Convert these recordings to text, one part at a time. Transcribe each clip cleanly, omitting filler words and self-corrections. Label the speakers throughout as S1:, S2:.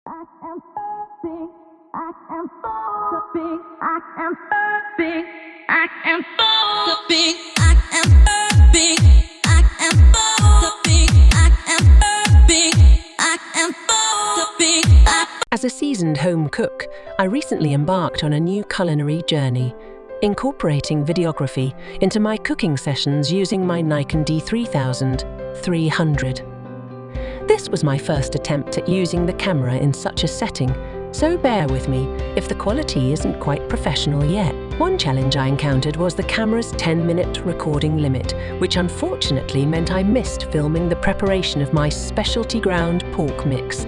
S1: I am big. I am so big. I am big. I am so big. I am big. I am so big. I am big. I am so big.
S2: As a seasoned home cook, I recently embarked on a new culinary journey, incorporating videography into my cooking sessions using my Nikon D3300. This was my first attempt at using the camera in such a setting, so bear with me if the quality isn't quite professional yet. One challenge I encountered was the camera's 10-minute recording limit, which unfortunately meant I missed filming the preparation of my specialty ground pork mix.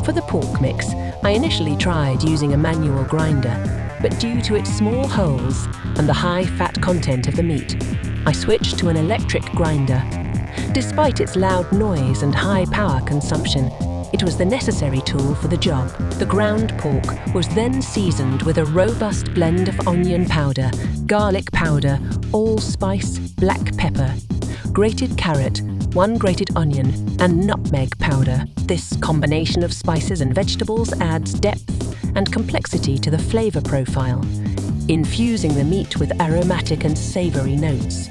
S2: For the pork mix, I initially tried using a manual grinder, but due to its small holes and the high fat content of the meat, I switched to an electric grinder. Despite its loud noise and high power consumption, it was the necessary tool for the job. The ground pork was then seasoned with a robust blend of onion powder, garlic powder, allspice, black pepper, grated carrot, 1 grated onion, and nutmeg powder. This combination of spices and vegetables adds depth and complexity to the flavor profile, infusing the meat with aromatic and savory notes.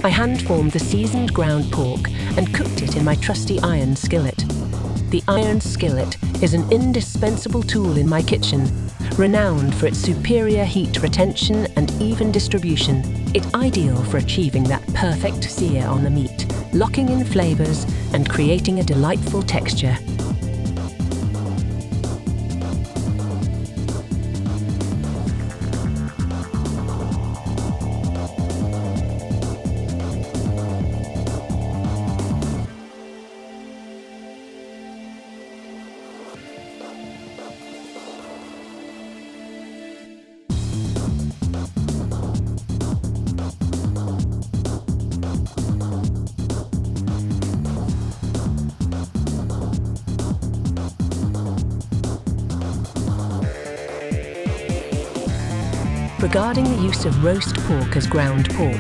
S2: I hand-formed the seasoned ground pork and cooked it in my trusty iron skillet. The iron skillet is an indispensable tool in my kitchen, Renowned for its superior heat retention and even distribution, it's ideal for achieving that perfect sear on the meat, locking in flavors and creating a delightful texture. Regarding the use of roast pork as ground pork,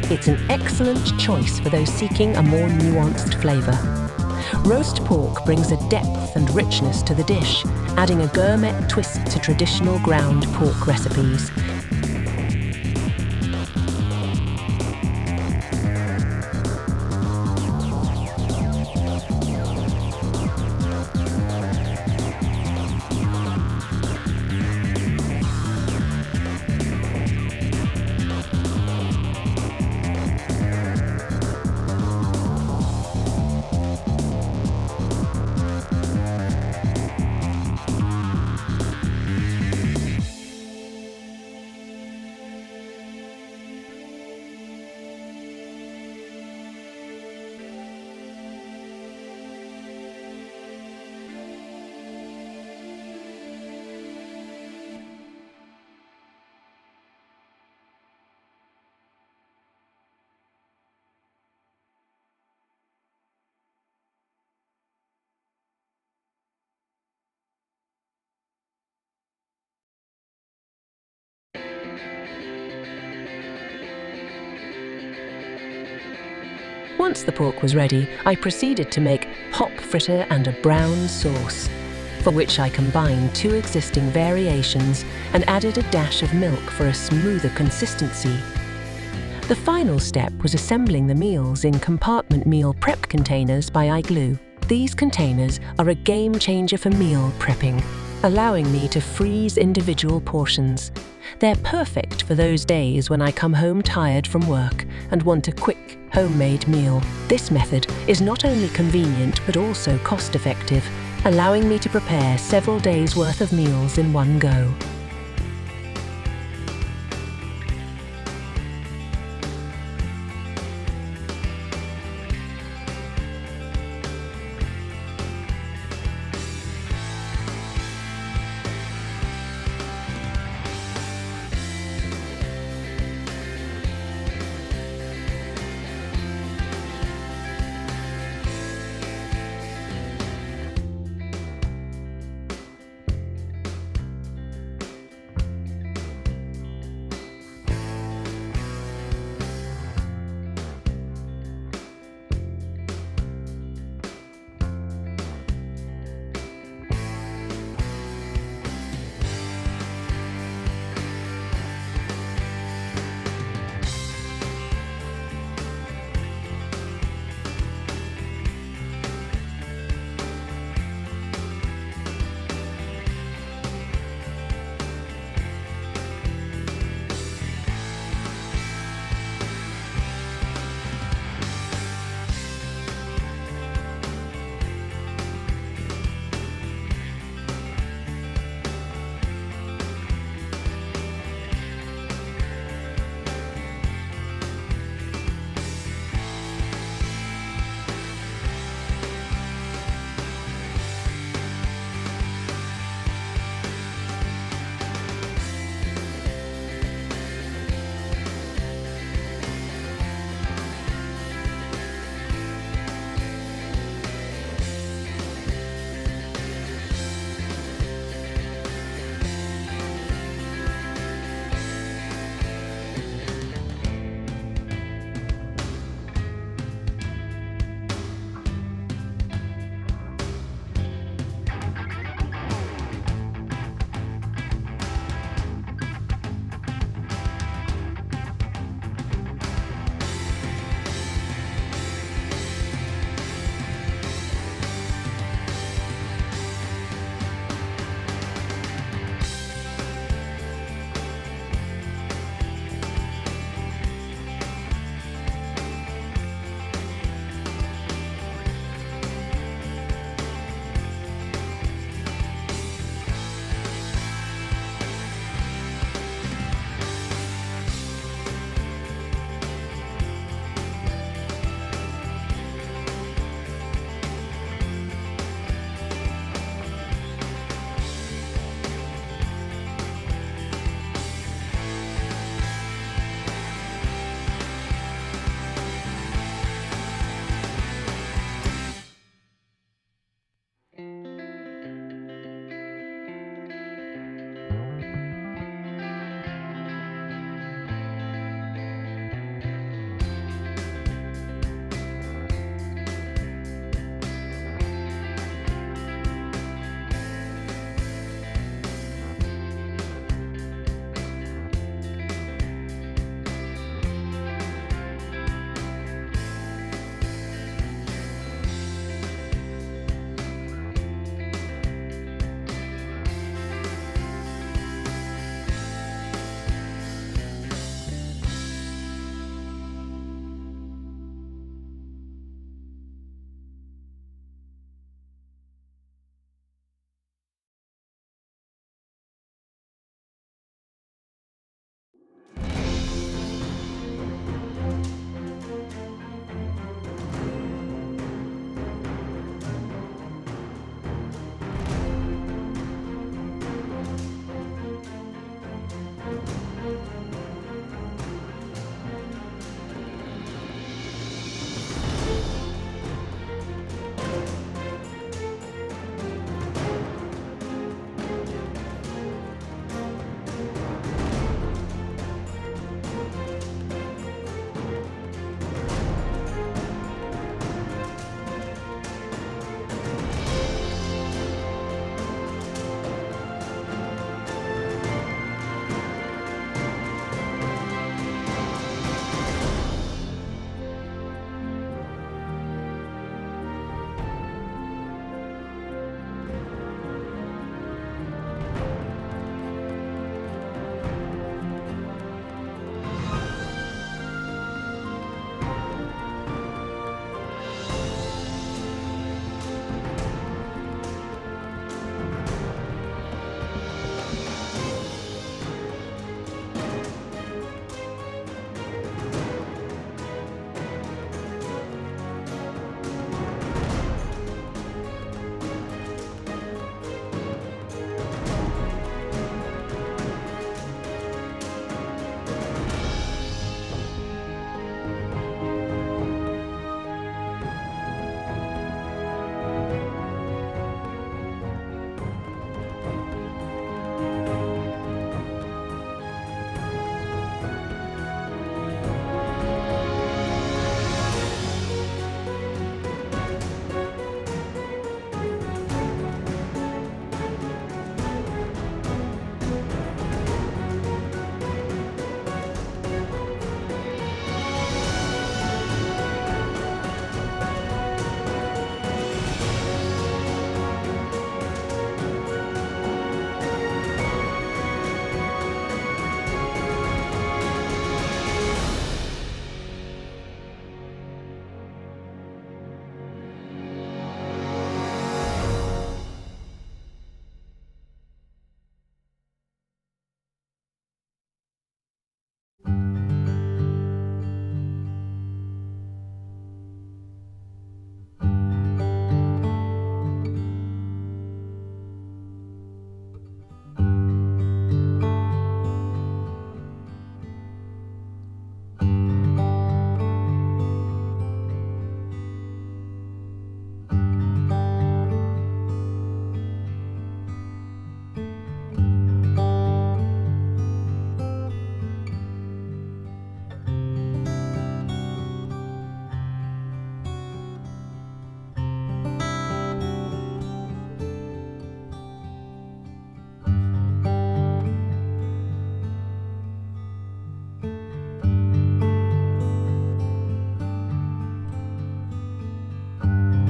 S2: it's an excellent choice for those seeking a more nuanced flavour. Roast pork brings a depth and richness to the dish, adding a gourmet twist to traditional ground pork recipes. Once the pork was ready, I proceeded to make hop fritter and a brown sauce, for which I combined 2 existing variations and added a dash of milk for a smoother consistency. The final step was assembling the meals in compartment meal prep containers by igloo. These containers are a game changer for meal prepping, allowing me to freeze individual portions. They're perfect for those days when I come home tired from work and want a quick, homemade meal. This method is not only convenient but also cost-effective, allowing me to prepare several days' worth of meals in one go.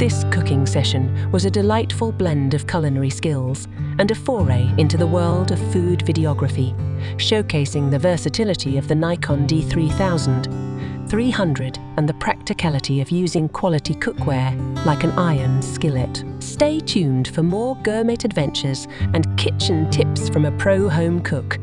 S2: This cooking session was a delightful blend of culinary skills and a foray into the world of food videography, showcasing the versatility of the Nikon D3000-300 and the practicality of using quality cookware like an iron skillet. Stay tuned for more gourmet adventures and kitchen tips from a pro home cook